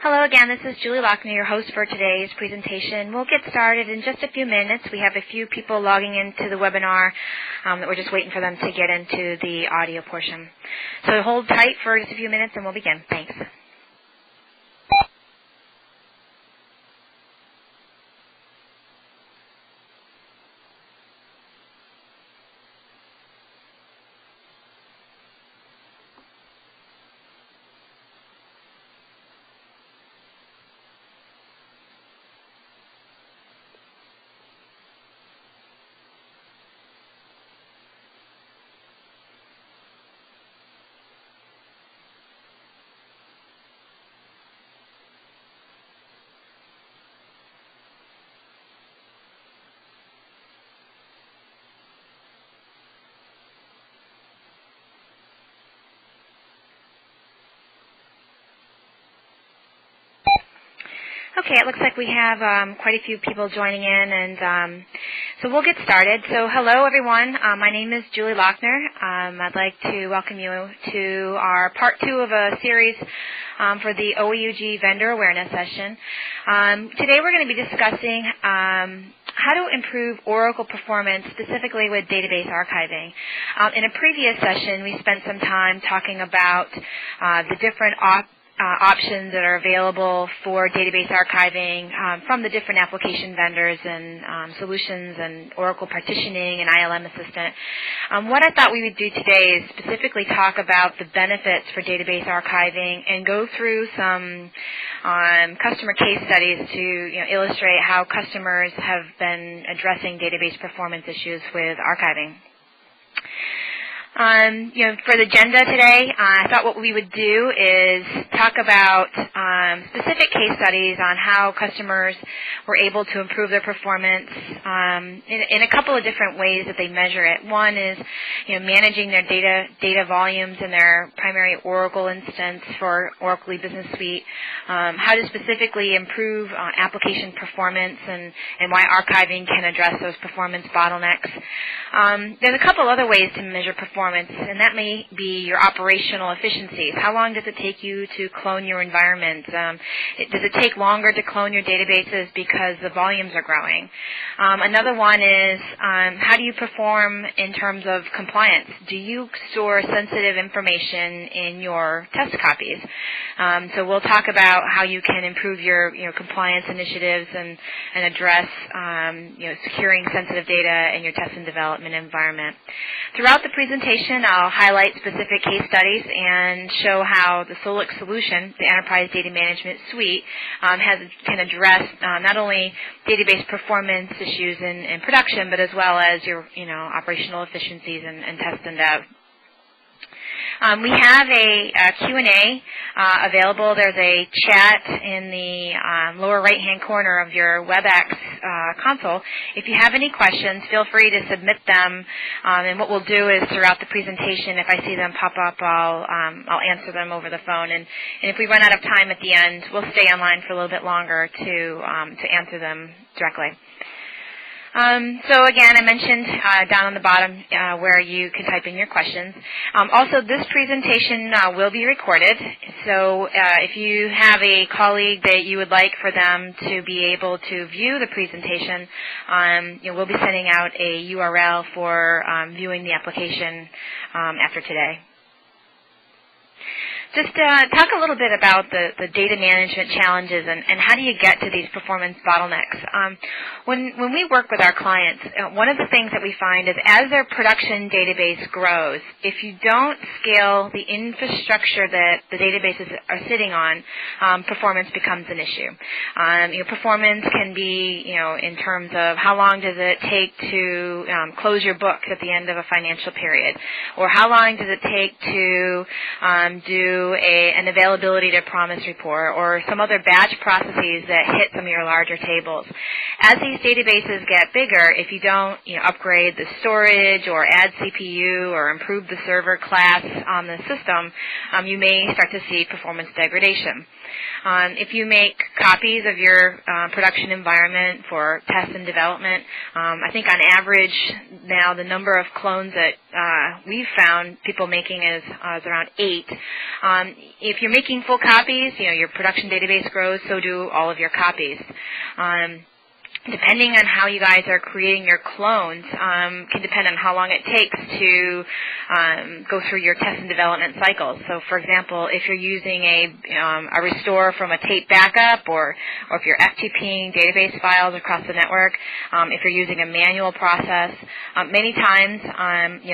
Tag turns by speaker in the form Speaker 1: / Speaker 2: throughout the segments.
Speaker 1: Hello again, this is Julie Lochner, your host for today's presentation. We'll get started in just a few minutes. We have a few people logging into the webinar that we're just waiting for them to get into the audio portion. So hold tight for just a few minutes and we'll begin. Thanks. Okay, it looks like we have quite a few people joining in, and so we'll get started. So hello, everyone. My name is Julie Lochner. I'd like to welcome you to our Part 2 of a series for the OEUG Vendor Awareness Session. Today we're going to be discussing how to improve Oracle performance, specifically with database archiving. In a previous session, we spent some time talking about the different options that are available for database archiving from the different application vendors and solutions and Oracle partitioning and ILM Assistant. What I thought we would do today is specifically talk about the benefits for database archiving and go through some customer case studies to illustrate how customers have been addressing database performance issues with archiving. For the agenda today, I thought what we would do is talk about specific case studies on how customers were able to improve their performance in a couple of different ways that they measure it. One is, managing their data volumes in their primary Oracle instance for Oracle Business Suite, how to specifically improve application performance and why archiving can address those performance bottlenecks. There's a couple other ways to measure performance, and that may be your operational efficiencies. How long does it take you to clone your environment? Does it take longer to clone your databases because the volumes are growing? Another one is, how do you perform in terms of compliance? Do you store sensitive information in your test copies? So we'll talk about how you can improve your compliance initiatives and address securing sensitive data in your test and development environment. Throughout the presentation, I'll highlight specific case studies and show how the Solix solution, the Enterprise Data Management Suite, can address not only database performance issues in production, but as well as your operational efficiencies and test and dev. We have a Q&A available. There's a chat in the lower right-hand corner of your WebEx console. If you have any questions, feel free to submit them. And what we'll do is throughout the presentation, if I see them pop up, I'll answer them over the phone. And if we run out of time at the end, we'll stay online for a little bit longer to answer them directly. So again, I mentioned down on the bottom where you can type in your questions. Also, this presentation will be recorded. So if you have a colleague that you would like for them to be able to view the presentation, we'll be sending out a URL for viewing the application after today. Just talk a little bit about the data management challenges and how do you get to these performance bottlenecks. When we work with our clients, one of the things that we find is as their production database grows, if you don't scale the infrastructure that the databases are sitting on, performance becomes an issue. Performance can be, in terms of how long does it take to close your books at the end of a financial period, or how long does it take to do an availability to promise report or some other batch processes that hit some of your larger tables. As these databases get bigger, if you don't upgrade the storage or add CPU or improve the server class on the system, you may start to see performance degradation. If you make copies of your production environment for test and development, I think on average now the number of clones that we've found people making is around 8. If you're making full copies, your production database grows, so do all of your copies. Depending on how you guys are creating your clones, can depend on how long it takes to go through your test and development cycles. So, for example, if you're using a restore from a tape backup, or if you're FTPing database files across the network, if you're using a manual process, many times,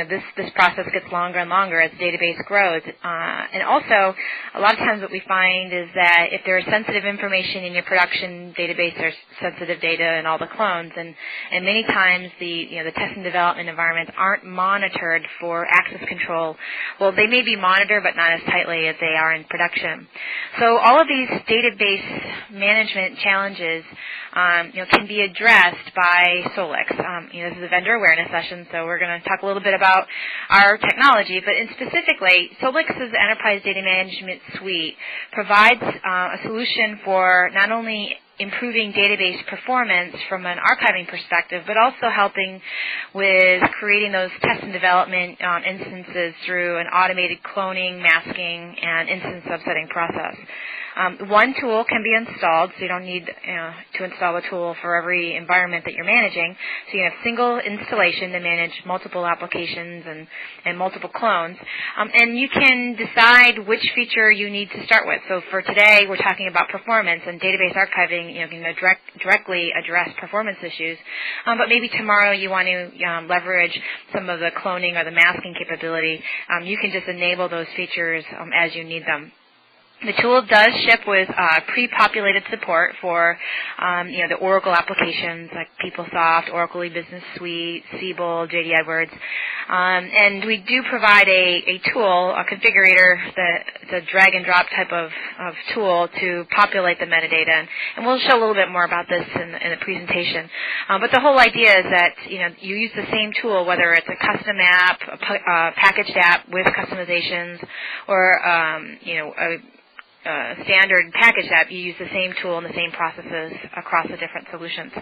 Speaker 1: this process gets longer and longer as the database grows. And also, a lot of times what we find is that if there is sensitive information in your production database, there's sensitive data and all the clones, and many times the test and development environments aren't monitored for access control. Well, they may be monitored, but not as tightly as they are in production. So all of these database management challenges, can be addressed by Solix. This is a vendor awareness session, so we're going to talk a little bit about our technology, but specifically, Solix's Enterprise Data Management Suite provides a solution for not only improving database performance from an archiving perspective, but also helping with creating those test and development instances through an automated cloning, masking, and instance subsetting process. One tool can be installed, so you don't need to install a tool for every environment that you're managing. So you have single installation to manage multiple applications and multiple clones. And you can decide which feature you need to start with. So for today, we're talking about performance, and database archiving can directly address performance issues. But maybe tomorrow you want to leverage some of the cloning or the masking capability. You can just enable those features as you need them. The tool does ship with pre-populated support for, the Oracle applications like PeopleSoft, Oracle E-Business Suite, Siebel, JD Edwards. And we do provide a tool, a configurator, it's a drag-and-drop type of tool to populate the metadata. And we'll show a little bit more about this in the presentation. But the whole idea is that, you use the same tool, whether it's a custom app, a packaged app with customizations, or, a standard package app, you use the same tool and the same processes across the different solutions.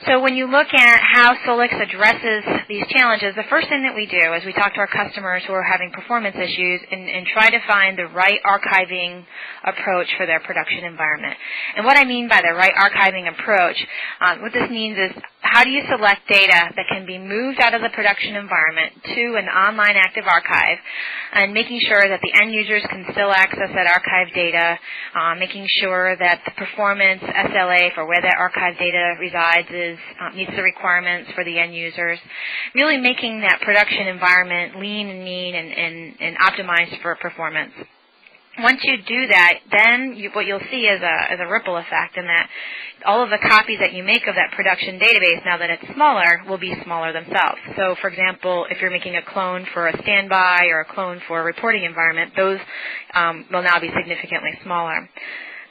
Speaker 1: So when you look at how Solix addresses these challenges, the first thing that we do is we talk to our customers who are having performance issues and try to find the right archiving approach for their production environment. And what I mean by the right archiving approach, what this means is how do you select data that can be moved out of the production environment to an online active archive, and making sure that the end users can still access that archive data, making sure that the performance SLA for where that archive data resides meets the requirements for the end users, really making that production environment lean and mean and optimized for performance. Once you do that, then what you'll see is a ripple effect, in that all of the copies that you make of that production database, now that it's smaller, will be smaller themselves. So, for example, if you're making a clone for a standby or a clone for a reporting environment, those will now be significantly smaller.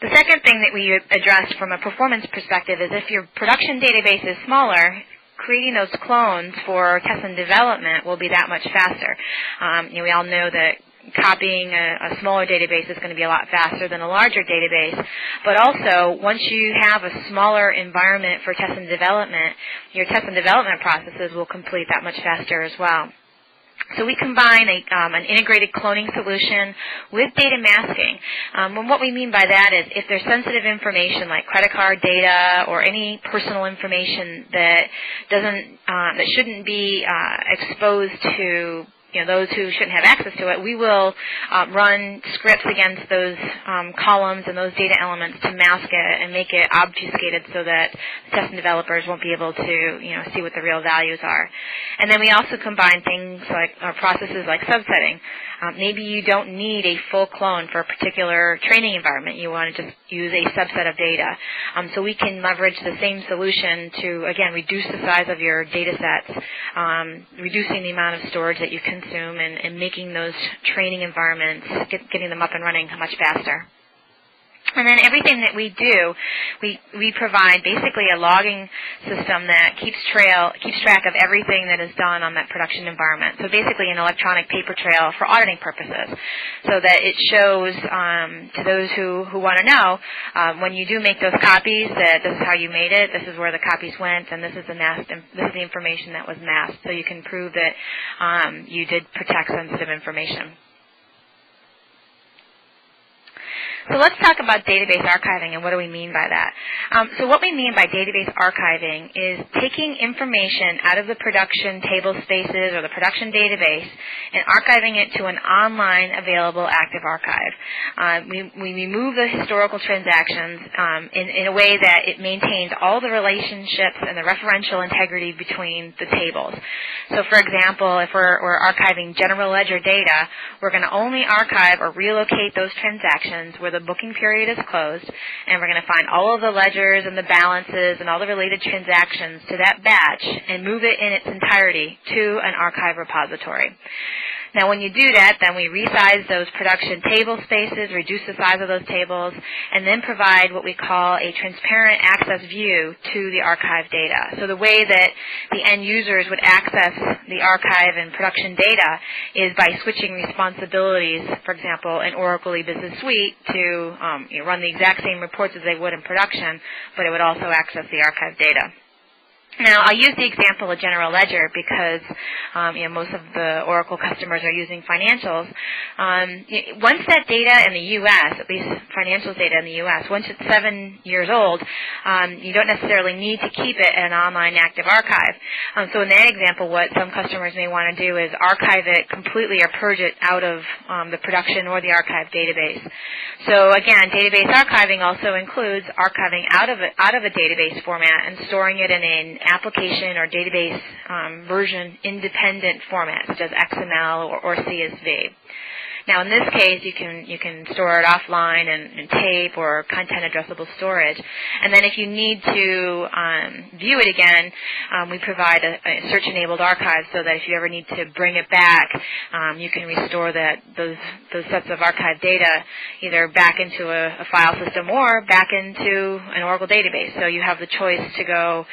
Speaker 1: The second thing that we address from a performance perspective is if your production database is smaller, creating those clones for test and development will be that much faster. We all know that copying a smaller database is going to be a lot faster than a larger database. But also, once you have a smaller environment for test and development, your test and development processes will complete that much faster as well. So we combine an integrated cloning solution with data masking. And what we mean by that is if there's sensitive information like credit card data or any personal information that shouldn't be exposed to those who shouldn't have access to it, we will run scripts against those columns and those data elements to mask it and make it obfuscated so that test and developers won't be able to see what the real values are. And then we also combine things like processes like subsetting. Maybe you don't need a full clone for a particular training environment. You want to just use a subset of data. So we can leverage the same solution to, again, reduce the size of your data sets, reducing the amount of storage that you consume, and making those training environments, getting them up and running much faster. And then everything that we do, we provide basically a logging system that keeps track of everything that is done on that production environment. So basically an electronic paper trail for auditing purposes, so that it shows to those who want to know when you do make those copies that this is how you made it, this is where the copies went, and this is the information that was masked. So you can prove that you did protect sensitive information. So let's talk about database archiving and what do we mean by that. So what we mean by database archiving is taking information out of the production table spaces or the production database and archiving it to an online available active archive. We remove the historical transactions in a way that it maintains all the relationships and the referential integrity between the tables. So for example, if we're archiving general ledger data, we're going to only archive or relocate those transactions where the booking period is closed, and we're going to find all of the ledgers and the balances and all the related transactions to that batch and move it in its entirety to an archive repository. Now, when you do that, then we resize those production table spaces, reduce the size of those tables, and then provide what we call a transparent access view to the archive data. So the way that the end users would access the archive and production data is by switching responsibilities, for example, in Oracle E-Business Suite to run the exact same reports as they would in production, but it would also access the archive data. Now, I'll use the example of General Ledger because most of the Oracle customers are using financials. Once that data in the U.S., at least financials data in the U.S., once it's 7 years old, you don't necessarily need to keep it in an online active archive. So in that example, what some customers may want to do is archive it completely or purge it out of the production or the archive database. So again, database archiving also includes archiving out of a database format and storing it in an application or database version independent format, such as XML or CSV. Now, in this case, you can store it offline in tape or content addressable storage. And then if you need to view it again, we provide a search-enabled archive so that if you ever need to bring it back, you can restore those sets of archive data either back into a file system or back into an Oracle database. So you have the choice to go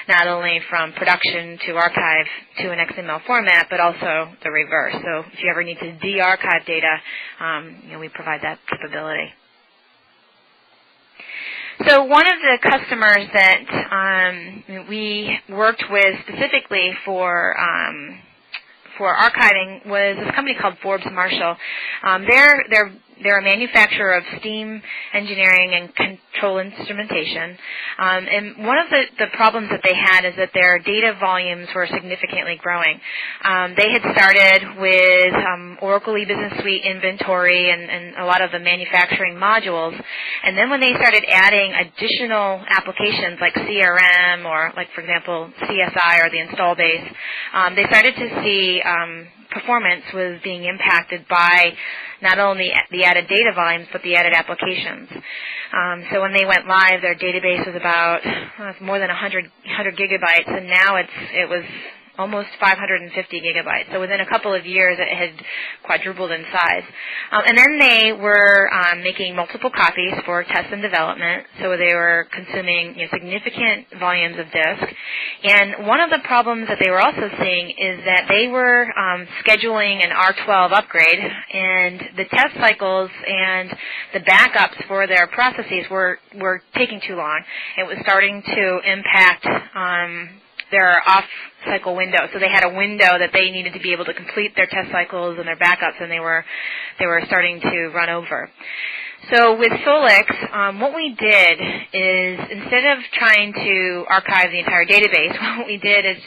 Speaker 1: not only from production to archive to an XML format, but also the reverse. So if you ever need to de-archive data, we provide that capability. So one of the customers that we worked with specifically for archiving was this company called Forbes Marshall. They're a manufacturer of steam engineering and control instrumentation. And one of the problems that they had is that their data volumes were significantly growing. They had started with Oracle E-Business Suite inventory and a lot of the manufacturing modules. And then when they started adding additional applications like CRM or, like, for example, CSI or the install base, they started to see performance was being impacted by not only the added data volumes, but the added applications. So when they went live, their database was about more than 100 gigabytes, and now it was almost 550 gigabytes. So within a couple of years, it had quadrupled in size. And then they were making multiple copies for test and development, so they were consuming significant volumes of disk. And one of the problems that they were also seeing is that they were scheduling an R12 upgrade, and the test cycles and the backups for their processes were taking too long. It was starting to impact their off-cycle window. So they had a window that they needed to be able to complete their test cycles and their backups, and they were starting to run over. So with Solix, what we did is, instead of trying to archive the entire database, what we did is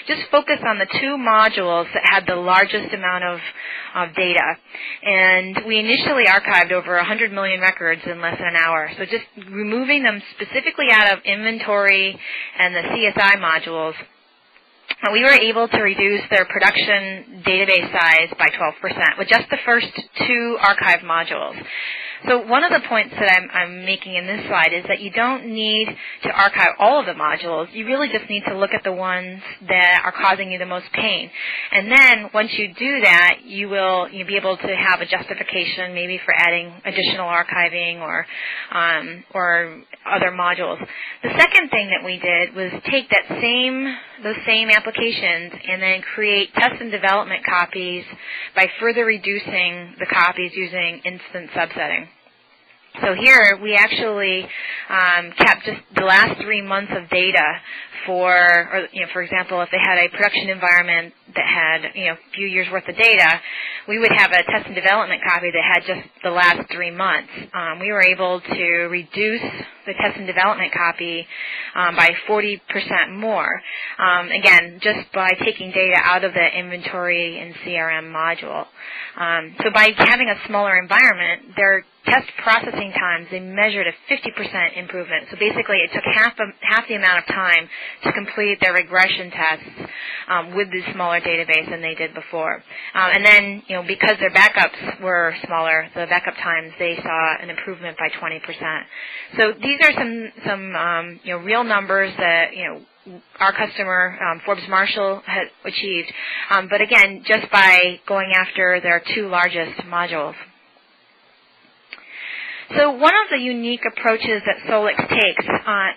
Speaker 1: just focus on the two modules that had the largest amount of data. And we initially archived over 100 million records in less than an hour. So just removing them specifically out of inventory and the CSI modules, we were able to reduce their production database size by 12% with just the first two archive modules. So one of the points that I'm making in this slide is that you don't need to archive all of the modules. You really just need to look at the ones that are causing you the most pain. And then once you do that, you'll be able to have a justification maybe for adding additional archiving or other modules. The second thing that we did was take those same applications and then create test and development copies by further reducing the copies using instant subsetting. So here we actually kept just the last 3 months of data for example, if they had a production environment that had a few years worth of data, we would have a test and development copy that had just the last 3 months. We were able to reduce the test and development copy by 40% more. Again, just by taking data out of the inventory and CRM module. So by having a smaller environment, their test processing times, they measured a 50% improvement. So basically it took half the amount of time to complete their regression tests with this smaller database than they did before. And then, because their backups were smaller, the backup times, they saw an improvement by 20%. So these are some real numbers that, our customer, Forbes Marshall, had achieved. But again, just by going after their 2 largest modules. So one of the unique approaches that Solix takes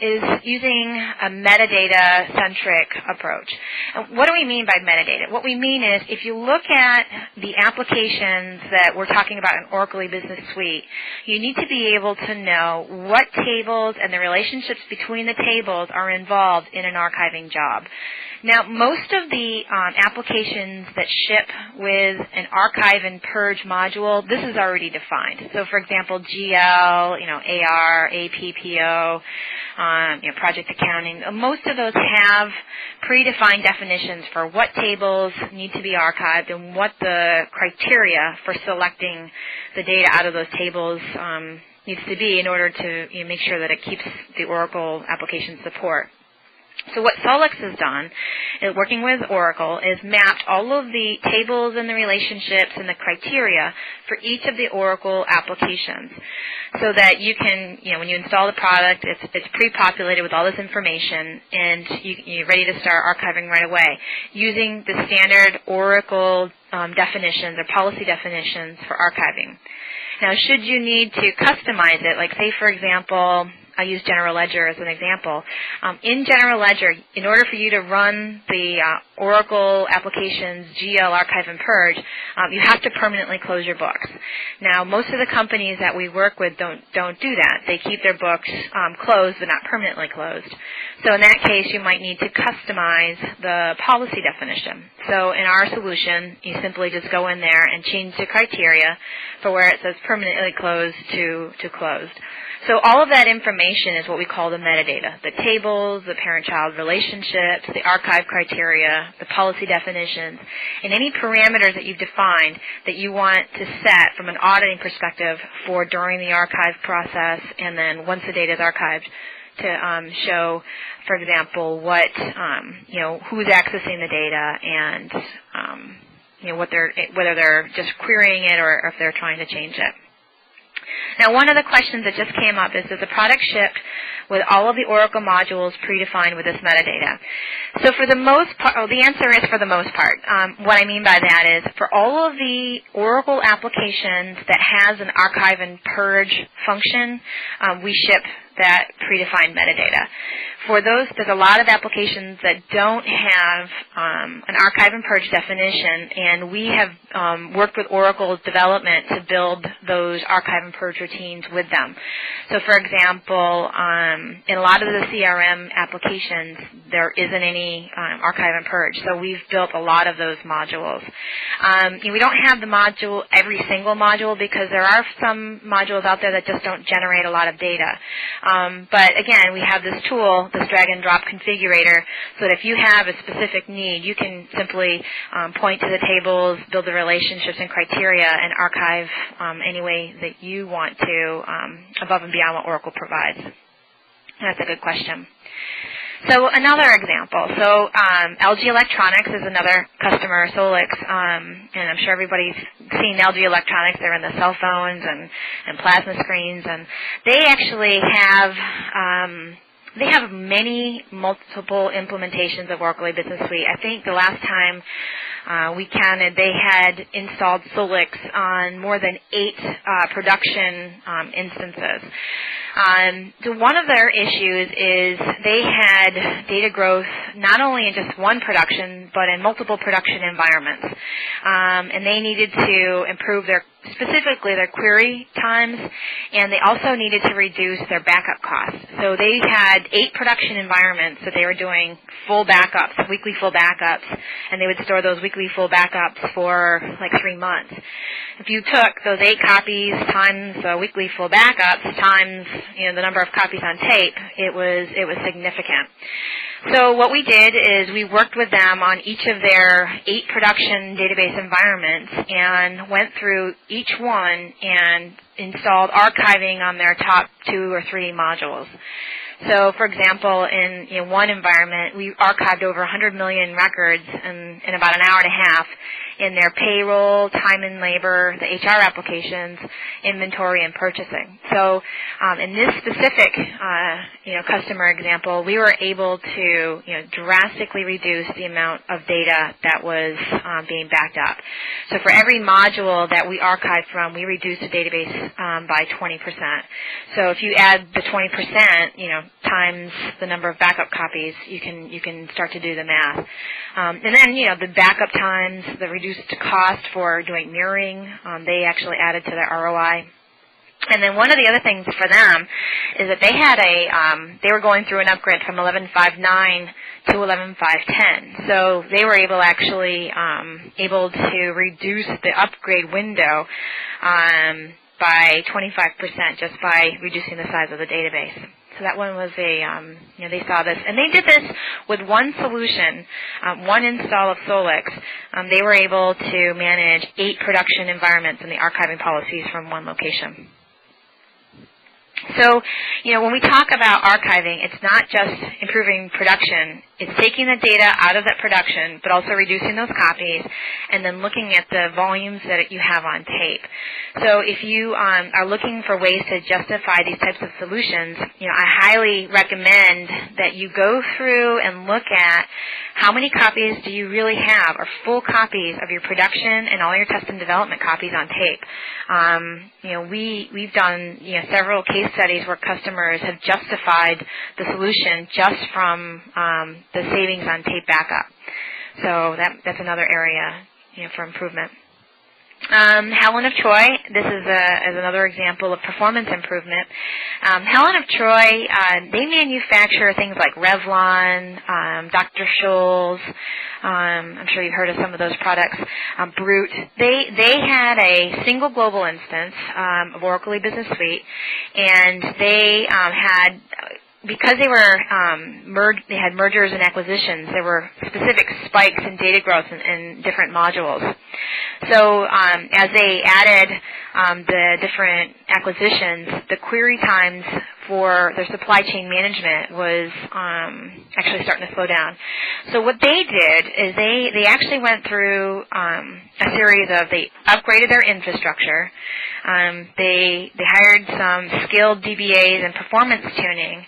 Speaker 1: is using a metadata-centric approach. And what do we mean by metadata? What we mean is if you look at the applications that we're talking about in Oracle E-Business Suite, you need to be able to know what tables and the relationships between the tables are involved in an archiving job. Now, most of the applications that ship with an archive and purge module, this is already defined. So, for example, GL, AR, APPO, project accounting, most of those have predefined definitions for what tables need to be archived and what the criteria for selecting the data out of those tables needs to be in order to make sure that it keeps the Oracle application support. So what Solix has done, working with Oracle, is mapped all of the tables and the relationships and the criteria for each of the Oracle applications so that you can, when you install the product, it's pre-populated with all this information and you're ready to start archiving right away using the standard Oracle definitions or policy definitions for archiving. Now, should you need to customize it, like say, for example, I use General Ledger as an example. In General Ledger, in order for you to run the Oracle applications GL, Archive, and Purge, you have to permanently close your books. Now, most of the companies that we work with don't do that. They keep their books closed but not permanently closed. So in that case, you might need to customize the policy definition. So in our solution, you simply just go in there and change the criteria for where it says permanently closed to closed. So all of that information is what we call the metadata, the tables, the parent-child relationships, the archive criteria, the policy definitions, and any parameters that you've defined that you want to set from an auditing perspective for during the archive process and then once the data is archived to show, for example, what, who's accessing the data and, whether they're just querying it or if they're trying to change it. Now, one of the questions that just came up is, does the product ship with all of the Oracle modules predefined with this metadata? So for the most part, the answer is for the most part. What I mean by that is for all of the Oracle applications that has an archive and purge function, we ship that predefined metadata. For those, there's a lot of applications that don't have an archive and purge definition, and we have worked with Oracle's development to build those archive and purge routines with them. So, for example, in a lot of the CRM applications, there isn't any archive and purge, so we've built a lot of those modules. We don't have every single module because there are some modules out there that just don't generate a lot of data. But again, we have this tool, this drag and drop configurator, so that if you have a specific need, you can simply point to the tables, build the relationships and criteria, and archive any way that you want to above and beyond what Oracle provides. That's a good question. So another example. So LG Electronics is another customer, Solix, and I'm sure everybody's seen LG Electronics. They're in the cell phones and plasma screens, and they actually have many multiple implementations of Oracle E-Business Suite. I think the last time we counted, they had installed Solix on more than 8 production instances. So one of their issues is they had data growth not only in just one production, but in multiple production environments. And they needed to improve specifically their query times, and they also needed to reduce their backup costs. So they had 8 production environments that they were doing full backups, weekly full backups, and they would store those weekly full backups for like 3 months. If you took those 8 copies times weekly full backups times the number of copies on tape, it was significant. So what we did is we worked with them on each of their 8 production database environments and went through each one and installed archiving on their top 2 or 3 modules. So, for example, in one environment, we archived over 100 million records in about an hour and a half in their payroll, time and labor, the HR applications, inventory, and purchasing. So, in this specific, customer example, we were able to, drastically reduce the amount of data that was being backed up. So, for every module that we archived from, we reduced the database by 20%. So, if you add the 20%, times the number of backup copies, you can start to do the math. And then, the backup times, the reduced cost for doing mirroring, they actually added to their ROI. And then one of the other things for them is that they had they were going through an upgrade from 11.5.9 to 11.5.10. So they were able to reduce the upgrade window by 25% just by reducing the size of the database. So that one was they saw this. And they did this with one solution, one install of Solix. They were able to manage 8 production environments and the archiving policies from one location. So, when we talk about archiving, it's not just improving production. It's taking the data out of that production, but also reducing those copies, and then looking at the volumes that you have on tape. So if you are looking for ways to justify these types of solutions, I highly recommend that you go through and look at how many copies do you really have, or full copies of your production and all your test and development copies on tape. We've done several case studies where customers have justified the solution just from the savings on tape backup. So that's another area for improvement. Helen of Troy, this is another example of performance improvement. Helen of Troy, they manufacture things like Revlon, Dr. Scholl's, I'm sure you've heard of some of those products, Brute. They had a single global instance of Oracle E-Business Suite, and they had, because they were they had mergers and acquisitions, there were specific spikes in data growth in different modules. So as they added the different acquisitions, the query times for their supply chain management was actually starting to slow down. So what they did is they actually went through a series of, they upgraded their infrastructure, they hired some skilled DBAs and performance tuning,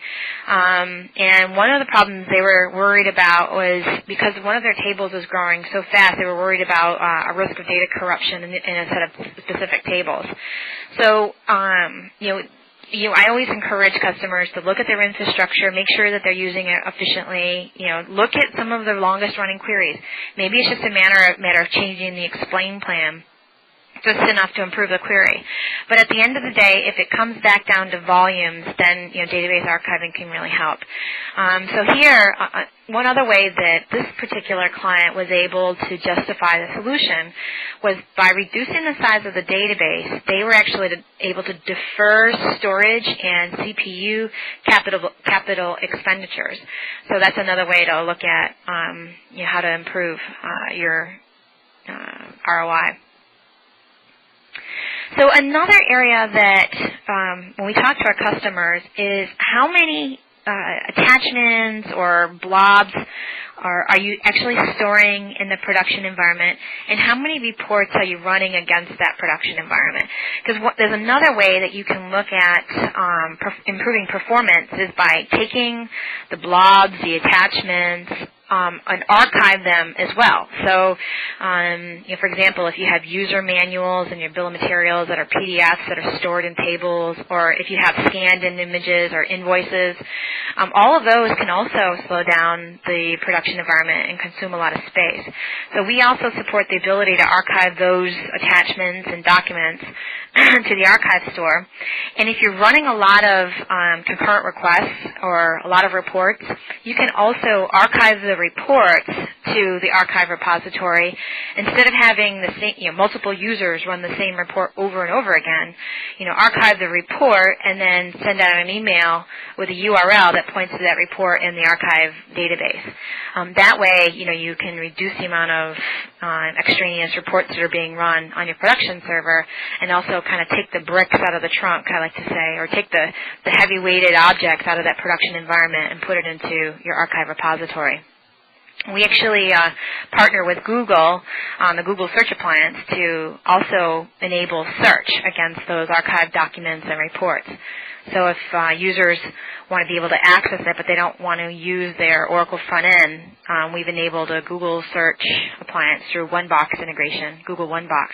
Speaker 1: and one of the problems they were worried about was because one of their tables was growing so fast, they were worried about a risk of data corruption in a set of specific tables. So, I always encourage customers to look at their infrastructure, make sure that they're using it efficiently. Look at some of their longest running queries. Maybe it's just a matter of changing the explain plan just enough to improve the query. But at the end of the day, if it comes back down to volumes, then database archiving can really help. So here, one other way that this particular client was able to justify the solution was by reducing the size of the database. They were actually able to defer storage and CPU capital expenditures. So that's another way to look at how to improve your ROI. So another area that when we talk to our customers is how many attachments or blobs are you actually storing in the production environment, and how many reports are you running against that production environment? Because there's another way that you can look at improving performance is by taking the blobs, the attachments, and archive them as well. So, for example, if you have user manuals in your bill of materials that are PDFs that are stored in tables, or if you have scanned-in images or invoices, all of those can also slow down the production environment and consume a lot of space. So we also support the ability to archive those attachments and documents to the archive store. And if you're running a lot of concurrent requests or a lot of reports, you can also archive the reports to the archive repository. Instead of having the same, multiple users run the same report over and over again, archive the report and then send out an email with a URL that points to that report in the archive database. That way, you can reduce the amount of extraneous reports that are being run on your production server, and also kind of take the bricks out of the trunk, I like to say, or take the heavy-weighted objects out of that production environment and put it into your archive repository. We actually partner with Google on the Google Search Appliance to also enable search against those archived documents and reports. So if users want to be able to access it, but they don't want to use their Oracle front end, we've enabled a Google Search Appliance through OneBox integration, Google OneBox,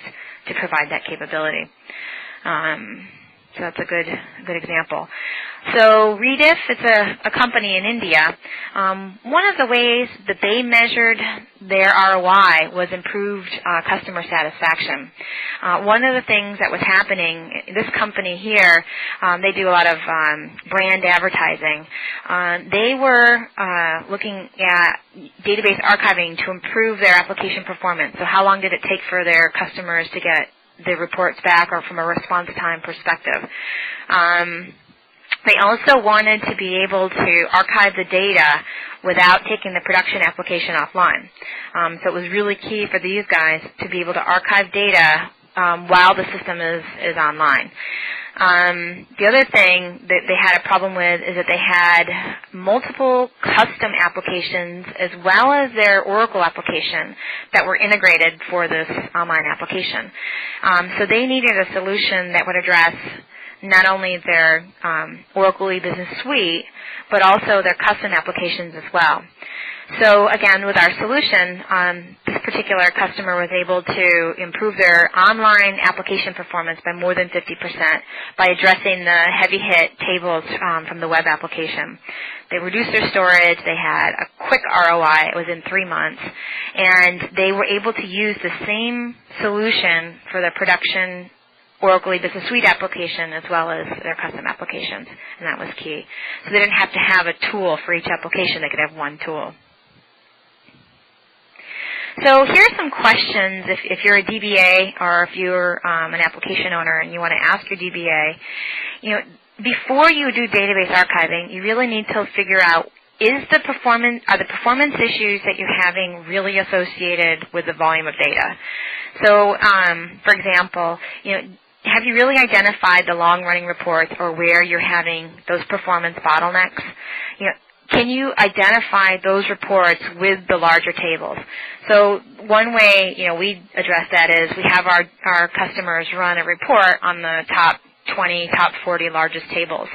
Speaker 1: to provide that capability. So that's a good example. So Rediff, it's a company in India. One of the ways that they measured their ROI was improved customer satisfaction. One of the things that was happening, this company here, they do a lot of brand advertising. They were looking at database archiving to improve their application performance. So how long did it take for their customers to get the reports back, or from a response time perspective. They also wanted to be able to archive the data without taking the production application offline. So it was really key for these guys to be able to archive data while the system is online. The other thing that they had a problem with is that they had multiple custom applications as well as their Oracle application that were integrated for this online application. So they needed a solution that would address not only their Oracle e-Business Suite, but also their custom applications as well. So again, with our solution, this particular customer was able to improve their online application performance by more than 50% by addressing the heavy hit tables from the web application. They reduced their storage. They had a quick ROI. It was in 3 months. And they were able to use the same solution for their production Oracle e-Business Suite application as well as their custom applications, and that was key. So they didn't have to have a tool for each application. They could have one tool. So here's some questions if you're a DBA or if you're an application owner and you want to ask your DBA. Before you do database archiving, you really need to figure out are the performance issues that you're having really associated with the volume of data? So, for example, have you really identified the long-running reports or where you're having those performance bottlenecks? Can you identify those reports with the larger tables? So one way, we address that is we have our customers run a report on the top 20, top 40 largest tables.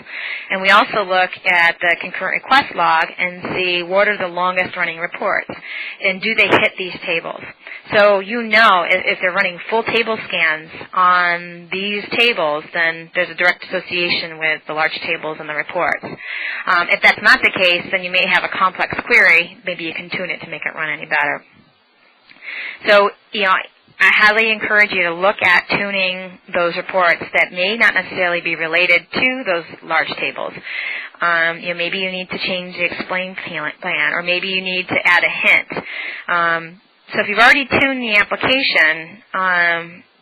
Speaker 1: And we also look at the concurrent request log and see what are the longest running reports and do they hit these tables. So if they're running full table scans on these tables, then there's a direct association with the large tables and the reports. If that's not the case, then you may have a complex query. Maybe you can tune it to make it run any better. So, I highly encourage you to look at tuning those reports that may not necessarily be related to those large tables. Maybe you need to change the explain plan, or maybe you need to add a hint. So if you've already tuned the application,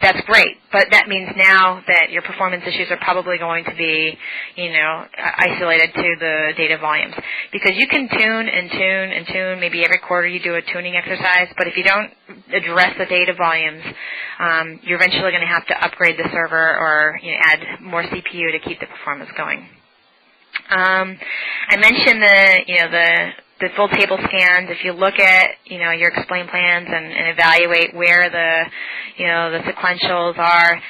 Speaker 1: that's great, but that means now that your performance issues are probably going to be, isolated to the data volumes. Because you can tune and tune and tune. Maybe every quarter you do a tuning exercise, but if you don't address the data volumes, you're eventually going to have to upgrade the server or add more CPU to keep the performance going. I mentioned the full table scans. If you look at your explain plans and evaluate where the sequentials are,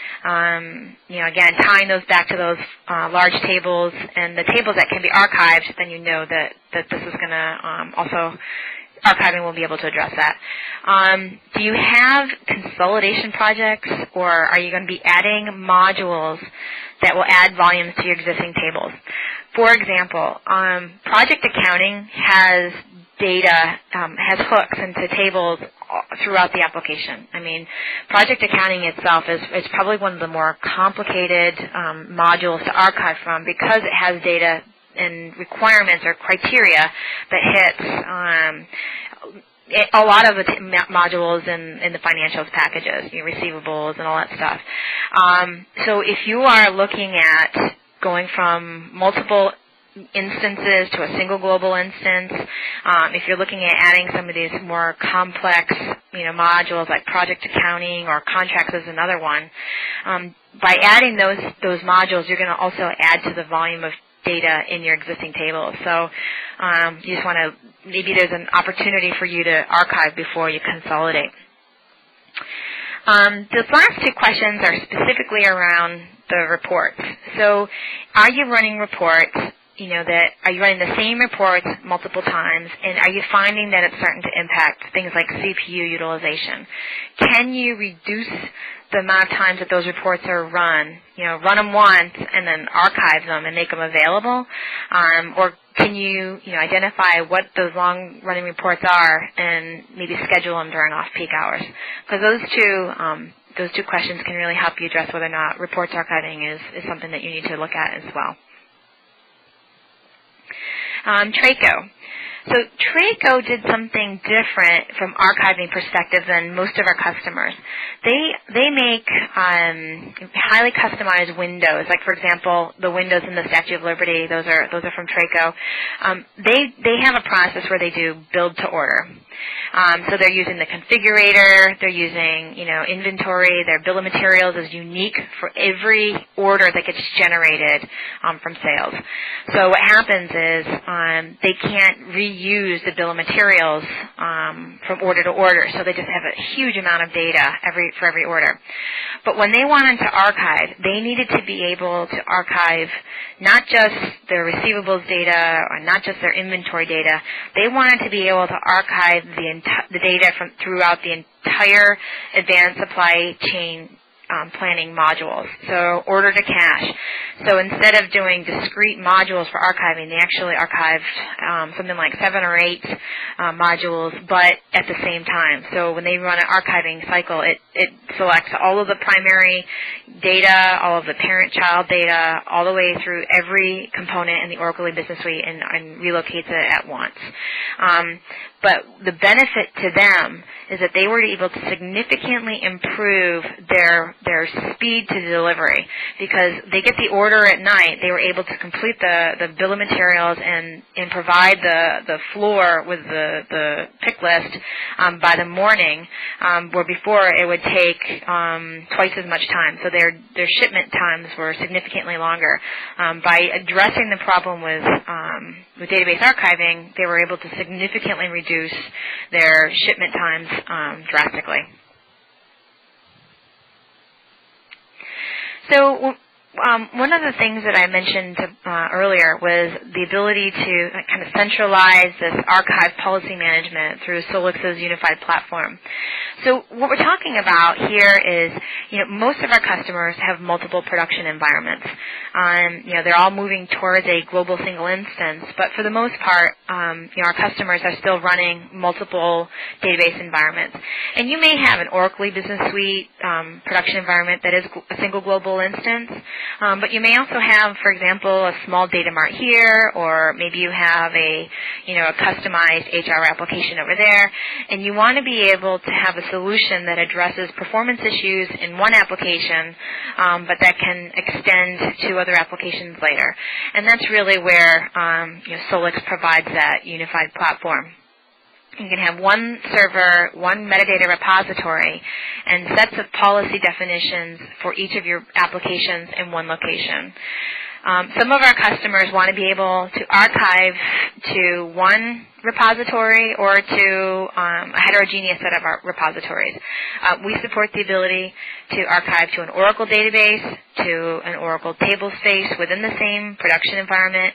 Speaker 1: again tying those back to those large tables and the tables that can be archived, then you know that this is going to also archiving will be able to address that. Do you have consolidation projects, or are you going to be adding modules that will add volumes to your existing tables? For example, project accounting has data, has hooks into tables throughout the application. I mean, project accounting itself is probably one of the more complicated modules to archive from because it has data and requirements or criteria that hits a lot of the modules in the financials packages, receivables and all that stuff. So if you are looking at going from multiple instances to a single global instance, if you're looking at adding some of these more complex modules like project accounting or contracts is another one, by adding those modules, you're going to also add to the volume of data in your existing tables. So you just want to, maybe there's an opportunity for you to archive before you consolidate. Those last two questions are specifically around the reports. So are you running reports, are you running the same reports multiple times, and are you finding that it's starting to impact things like CPU utilization? Can you reduce the amount of times that those reports are run, run them once and then archive them and make them available? Or can you, identify what those long-running reports are and maybe schedule them during off-peak hours? Because those two questions can really help you address whether or not reports archiving is something that you need to look at as well. Traco. So Traco did something different from archiving perspective than most of our customers. They make highly customized windows. Like for example, the windows in the Statue of Liberty. Those are from Traco. They have a process where they do build to order. So they're using the configurator. They're using inventory. Their bill of materials is unique for every order that gets generated from sales. So what happens is they can't reuse the bill of materials from order to order, so they just have a huge amount of data for every order. But when they wanted to archive, they needed to be able to archive not just their receivables data or not just their inventory data. They wanted to be able to archive the data from throughout the entire advanced supply chain planning modules, so order to cash. So instead of doing discrete modules for archiving, they actually archived something like 7 or 8 modules, but at the same time. So when they run an archiving cycle, it selects all of the primary data, all of the parent-child data, all the way through every component in the Oracle Business Suite and relocates it at once. But the benefit to them is that they were able to significantly improve their speed to delivery because they get the order at night. They were able to complete the bill of materials and provide the floor with the pick list by the morning, where before it would take twice as much time. So their shipment times were significantly longer. By addressing the problem with database archiving, they were able to significantly reduce their shipment times drastically. So one of the things that I mentioned earlier was the ability to kind of centralize this archive policy management through Solix's unified platform. So what we're talking about here is, most of our customers have multiple production environments. They're all moving towards a global single instance, but for the most part, our customers are still running multiple database environments. And you may have an Oracle Business Suite production environment that is a single global instance, but you may also have, for example, a small data mart here, or maybe you have a customized HR application over there, and you want to be able to have a solution that addresses performance issues in one application, but that can extend to other applications later. And that's really where Solix provides that unified platform. You can have one server, one metadata repository, and sets of policy definitions for each of your applications in one location. Some of our customers want to be able to archive to one repository or to a heterogeneous set of repositories. We support the ability to archive to an Oracle database, to an Oracle table space within the same production environment.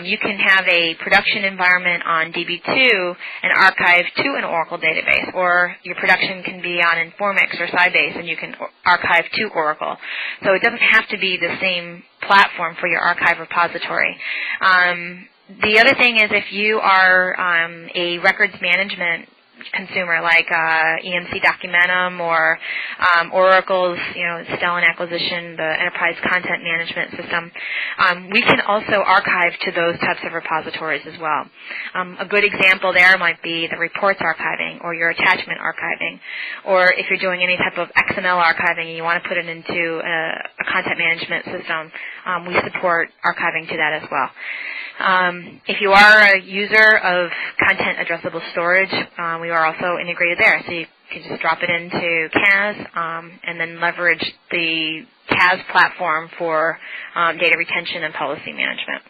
Speaker 1: You can have a production environment on DB2 and archive to an Oracle database, or your production can be on Informix or Sybase and you can archive to Oracle. So it doesn't have to be the same platform for your archive repository. The other thing is if you are a records management consumer like EMC Documentum or Oracle's, Stellan Acquisition, the Enterprise Content Management System, we can also archive to those types of repositories as well. A good example there might be the reports archiving or your attachment archiving, or if you're doing any type of XML archiving and you want to put it into a content management system, we support archiving to that as well. If you are a user of content addressable storage, we are also integrated there. So you can just drop it into CAS and then leverage the CAS platform for data retention and policy management.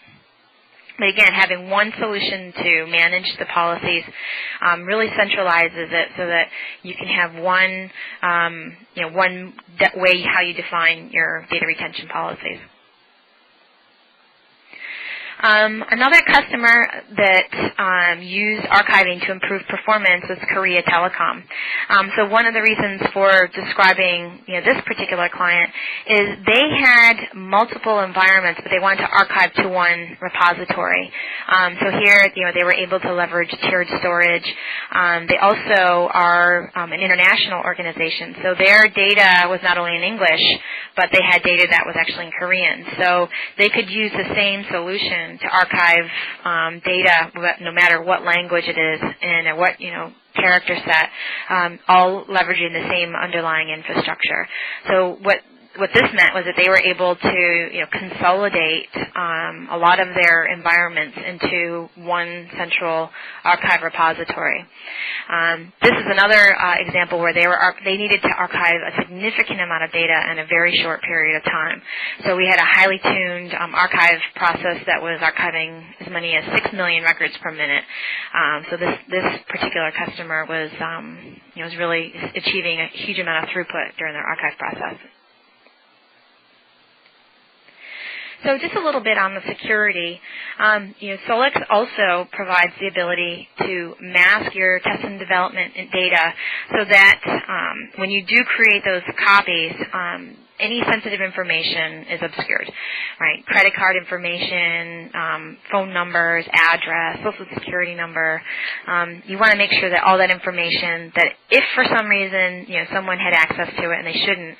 Speaker 1: But again, having one solution to manage the policies really centralizes it so that you can have one way how you define your data retention policies. Another customer that used archiving to improve performance was Korea Telecom. So one of the reasons for describing this particular client is they had multiple environments, but they wanted to archive to one repository. So here, they were able to leverage tiered storage. They also are an international organization, so their data was not only in English, but they had data that was actually in Korean. So they could use the same solution to archive data, no matter what language it is and what character set, all leveraging the same underlying infrastructure. So what this meant was that they were able to consolidate a lot of their environments into one central archive repository. This is another example where they needed to archive a significant amount of data in a very short period of time. So we had a highly tuned archive process that was archiving as many as 6 million records per minute. So this particular customer was really achieving a huge amount of throughput during their archive process. So just a little bit on the security. Solix also provides the ability to mask your test and development data so that when you do create those copies, any sensitive information is obscured, right? Credit card information, phone numbers, address, social security number. You want to make sure that all that information, that if for some reason someone had access to it and they shouldn't,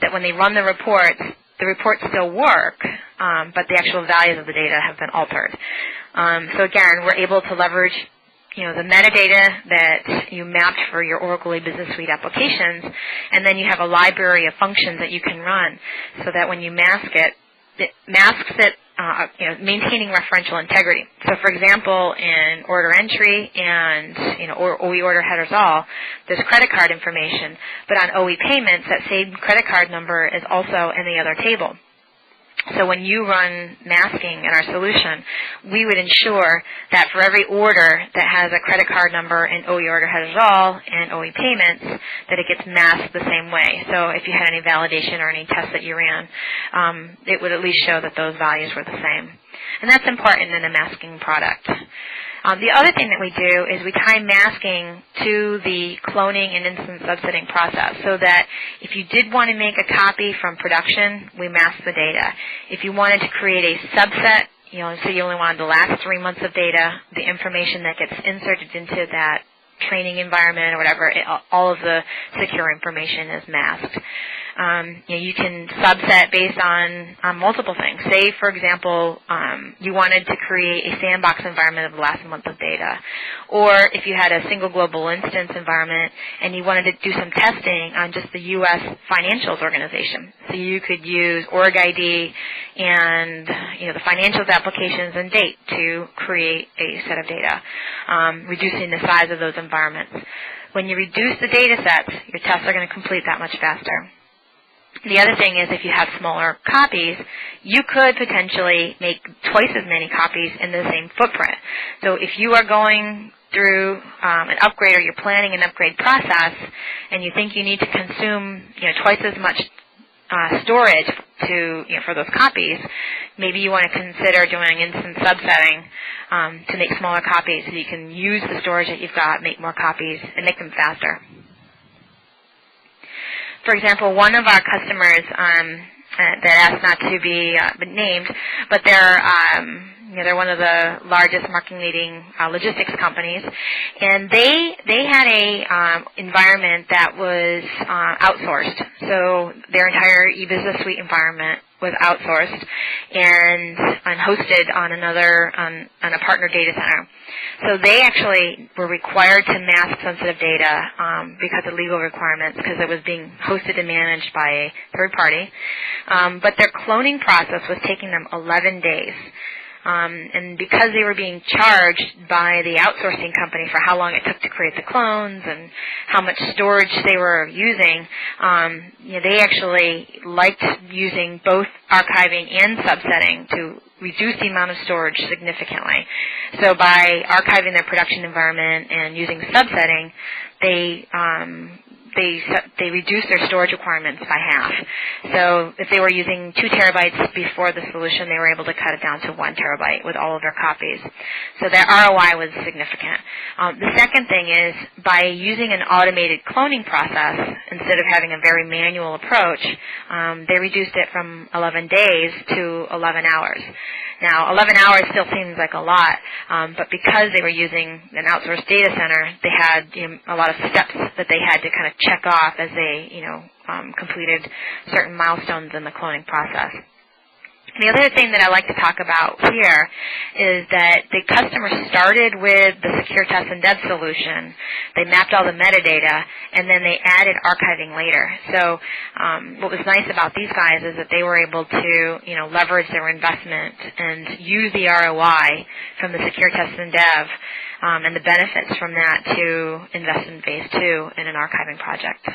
Speaker 1: that when they run the reports still work, but the actual values of the data have been altered. So again, we're able to leverage the metadata that you mapped for your Oracle E-Business Suite applications, and then you have a library of functions that you can run so that when you mask it, it masks it, maintaining referential integrity. So, for example, in order entry and OE order headers all, there's credit card information, but on OE payments, that same credit card number is also in the other table. So when you run masking in our solution, we would ensure that for every order that has a credit card number in OE order headers all and OE payments, that it gets masked the same way. So if you had any validation or any tests that you ran, it would at least show that those values were the same. And that's important in a masking product. The other thing that we do is we tie masking to the cloning and instance subsetting process so that if you did want to make a copy from production, we mask the data. If you wanted to create a subset, so you only wanted the last 3 months of data, the information that gets inserted into that training environment or whatever, all of the secure information is masked. You can subset based on multiple things. Say, for example, you wanted to create a sandbox environment of the last month of data. Or if you had a single global instance environment and you wanted to do some testing on just the U.S. financials organization. So you could use org ID and the financials applications and date to create a set of data, reducing the size of those environments. When you reduce the data sets, your tests are going to complete that much faster. The other thing is if you have smaller copies, you could potentially make twice as many copies in the same footprint. So if you are going through an upgrade or you're planning an upgrade process and you think you need to consume twice as much storage for those copies, maybe you want to consider doing instant subsetting to make smaller copies so you can use the storage that you've got, make more copies, and make them faster. For example, one of our customers that asked not to be named, but they're one of the largest market-leading logistics companies, and they had a environment that was outsourced. So their entire e-business suite environment was outsourced and hosted on a partner data center. So they actually were required to mask sensitive data because of legal requirements, because it was being hosted and managed by a third party. But their cloning process was taking them 11 days. And because they were being charged by the outsourcing company for how long it took to create the clones and how much storage they were using, they actually liked using both archiving and subsetting to reduce the amount of storage significantly. So by archiving their production environment and using subsetting, they reduced their storage requirements by half. So if they were using 2 terabytes before the solution, they were able to cut it down to 1 terabyte with all of their copies. So their ROI was significant. The second thing is by using an automated cloning process instead of having a very manual approach, they reduced it from 11 days to 11 hours. Now, 11 hours still seems like a lot, but because they were using an outsourced data center, they had a lot of steps that they had to kind of check off as they, completed certain milestones in the cloning process. The other thing that I like to talk about here is that the customer started with the secure test and dev solution. They mapped all the metadata, and then they added archiving later. So what was nice about these guys is that they were able to, leverage their investment and use the ROI from the secure test and dev and the benefits from that to invest in phase 2 in an archiving project.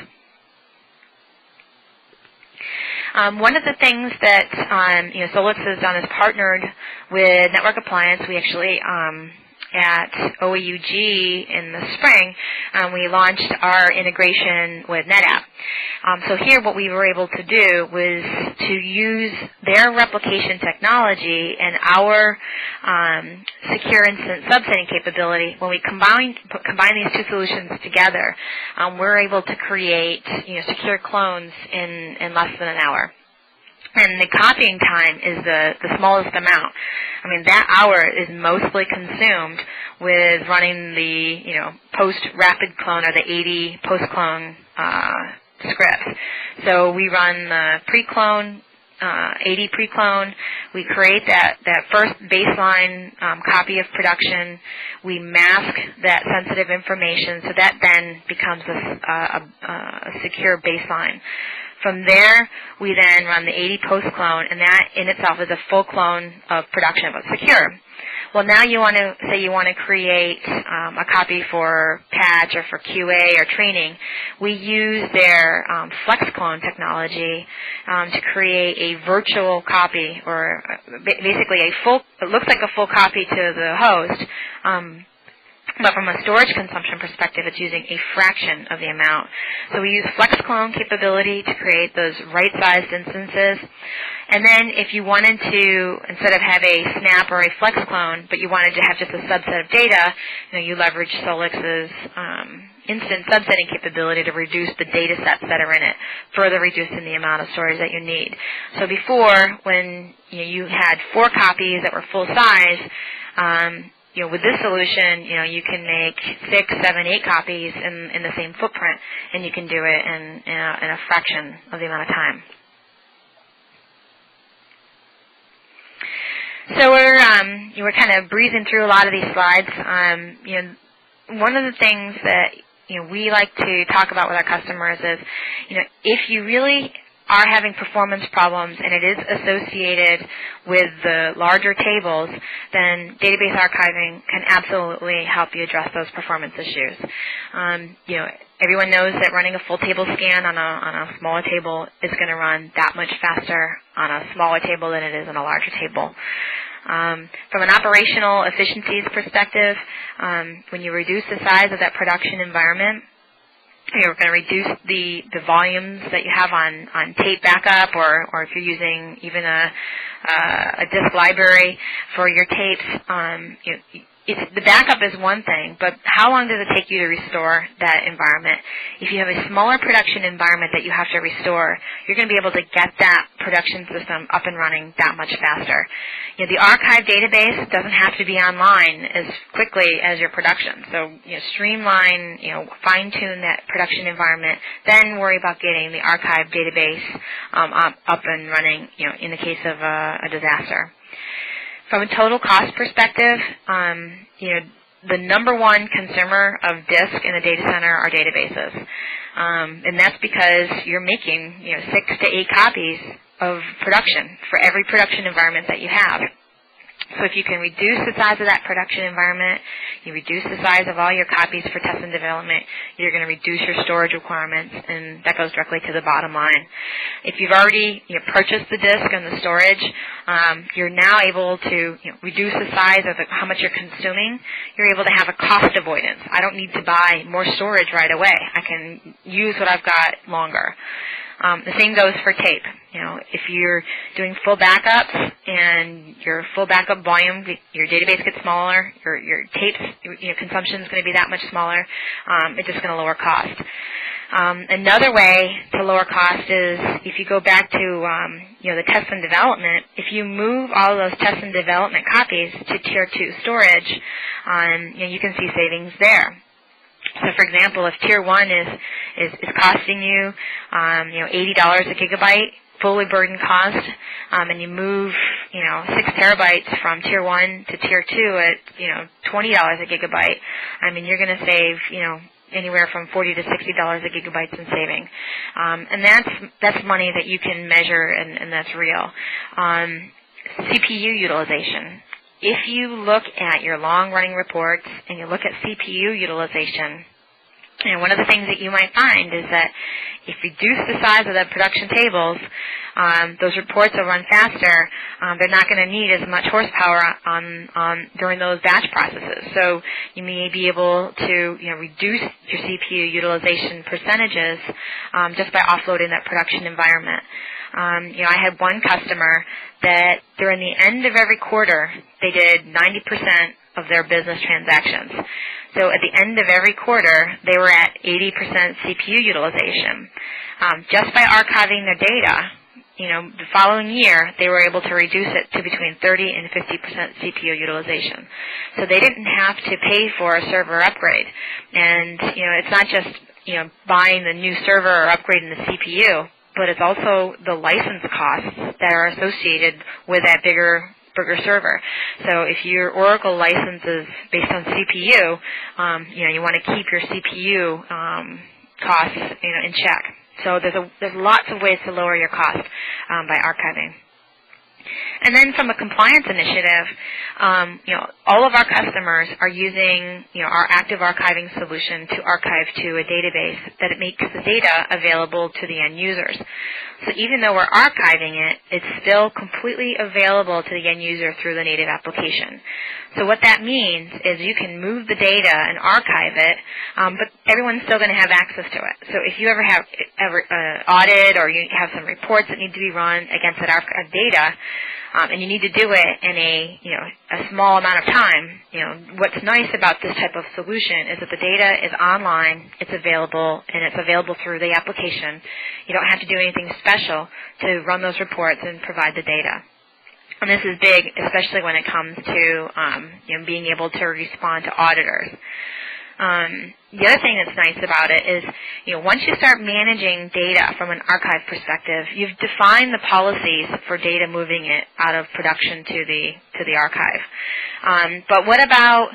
Speaker 1: One of the things that Solix has done is partnered with Network Appliance. We actually at OAUG in the spring, we launched our integration with NetApp. So here what we were able to do was to use their replication technology and our secure instant subsetting capability. When we combine these two solutions together, we're able to create secure clones in less than an hour. And the copying time is the smallest amount. I mean, that hour is mostly consumed with running the, post-rapid clone or the 80 post-clone scripts. So we run the pre-clone, 80 pre-clone. We create that first baseline copy of production. We mask that sensitive information, so that then becomes a secure baseline. From there, we then run the 80 post-clone, and that in itself is a full clone of production, but secure. Well, now you want to create a copy for patch or for QA or training. We use their flex clone technology to create a virtual copy, or basically it looks like a full copy to the host. But from a storage consumption perspective, it's using a fraction of the amount. So we use flex clone capability to create those right-sized instances. And then if you wanted to, instead of have a snap or a flex clone, but you wanted to have just a subset of data, you leverage Solix's instant subsetting capability to reduce the data sets that are in it, further reducing the amount of storage that you need. So before, when you had 4 copies that were full size, with this solution, you can make 6, 7, 8 copies in the same footprint, and you can do it in a fraction of the amount of time. So we're kind of breezing through a lot of these slides. One of the things that we like to talk about with our customers is, if you really are having performance problems and it is associated with the larger tables, then database archiving can absolutely help you address those performance issues. Everyone knows that running a full table scan on a smaller table is going to run that much faster on a smaller table than it is on a larger table. From an operational efficiencies perspective, when you reduce the size of that production environment, you're going to reduce the volumes that you have on tape backup, or if you're using even a disk library for your tapes. The backup is one thing, but how long does it take you to restore that environment? If you have a smaller production environment that you have to restore, you're going to be able to get that production system up and running that much faster. The archive database doesn't have to be online as quickly as your production. So streamline, fine-tune that production environment, then worry about getting the archive database up and running, in the case of a disaster. From a total cost perspective, the number one consumer of disk in a data center are databases. And that's because you're making 6 to 8 copies of production for every production environment that you have. So if you can reduce the size of that production environment, you reduce the size of all your copies for test and development, you're going to reduce your storage requirements, and that goes directly to the bottom line. If you've already purchased the disk and the storage, you're now able to reduce the size of how much you're consuming. You're able to have a cost avoidance. I don't need to buy more storage right away. I can use what I've got longer. The same goes for tape. If you're doing full backups and your full backup volume, your database gets smaller, your tapes consumption is going to be that much smaller. It's just going to lower cost. Another way to lower cost is if you go back to the test and development. If you move all of those test and development copies to Tier 2 storage, you can see savings there. So, for example, if Tier 1 is costing you, $80 a gigabyte, fully burdened cost, and you move, 6 terabytes from Tier 1 to Tier 2 at, $20 a gigabyte, you're going to save, anywhere from $40 to $60 a gigabyte in saving. And that's money that you can measure, and that's real. CPU utilization. If you look at your long-running reports and you look at CPU utilization, one of the things that you might find is that if you reduce the size of the production tables, those reports will run faster. They're not going to need as much horsepower during those batch processes. So you may be able to reduce your CPU utilization percentages just by offloading that production environment. I had one customer that during the end of every quarter, they did 90% of their business transactions. So at the end of every quarter, they were at 80% CPU utilization. Just by archiving their data, the following year, they were able to reduce it to between 30 and 50% CPU utilization. So they didn't have to pay for a server upgrade. And, it's not just, buying the new server or upgrading the CPU, but it's also the license costs that are associated with that bigger server. So if your Oracle license is based on CPU, you want to keep your CPU costs, in check. So there's lots of ways to lower your cost by archiving. And then from a compliance initiative, all of our customers are using, our active archiving solution to archive to a database that it makes the data available to the end users. So even though we're archiving it, it's still completely available to the end user through the native application. So what that means is you can move the data and archive it, but everyone's still going to have access to it. So if you ever have audit or you have some reports that need to be run against that archived data, and you need to do it in a small amount of time, what's nice about this type of solution is that the data is online, it's available, and it's available through the application. You don't have to do anything special to run those reports and provide the data. And this is big, especially when it comes to being able to respond to auditors. The other thing that's nice about it is, once you start managing data from an archive perspective, you've defined the policies for data moving it out of production to the archive. But what about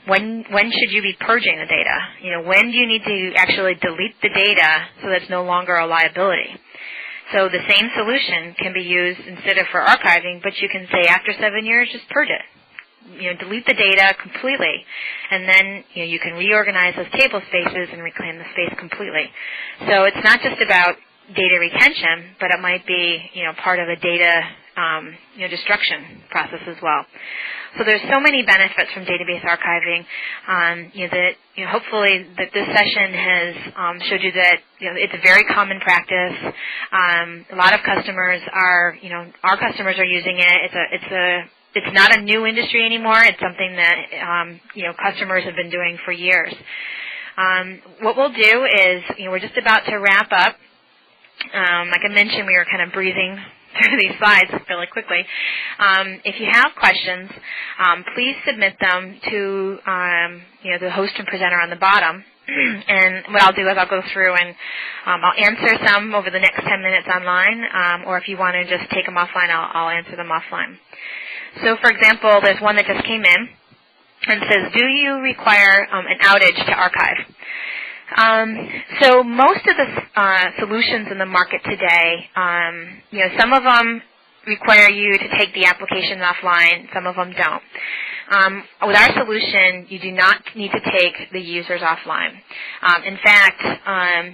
Speaker 1: when should you be purging the data? When do you need to actually delete the data so that it's no longer a liability? So the same solution can be used instead of for archiving, but you can say after 7 years, just purge it. delete the data completely, and then you can reorganize those table spaces and reclaim the space completely. So it's not just about data retention, but it might be part of a data destruction process as well. So there's so many benefits from database archiving. Hopefully that this session has showed you that it's a very common practice. A lot of customers are our customers are using it. It's not a new industry anymore. It's something that customers have been doing for years. What we'll do is we're just about to wrap up. Like I mentioned, we were kind of breezing through these slides fairly quickly. If you have questions, please submit them to the host and presenter on the bottom. And what I'll do is I'll go through and I'll answer some over the next 10 minutes online, or if you want to just take them offline, I'll answer them offline. So, for example, there's one that just came in and says, do you require an outage to archive? So most of the solutions in the market today, some of them require you to take the application offline, some of them don't. With our solution, you do not need to take the users offline. In fact,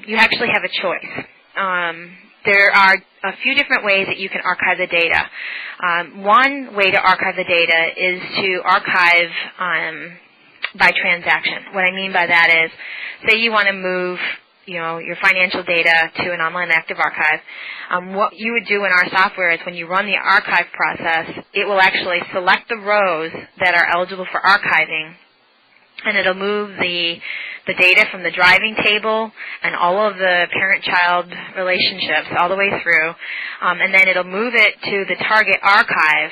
Speaker 1: you actually have a choice. There are a few different ways that you can archive the data. One way to archive the data is to archive by transaction. What I mean by that is, say you want to move your financial data to an online active archive. What you would do in our software is when you run the archive process, it will actually select the rows that are eligible for archiving, and it'll move the data from the driving table and all of the parent-child relationships all the way through, and then it'll move it to the target archive.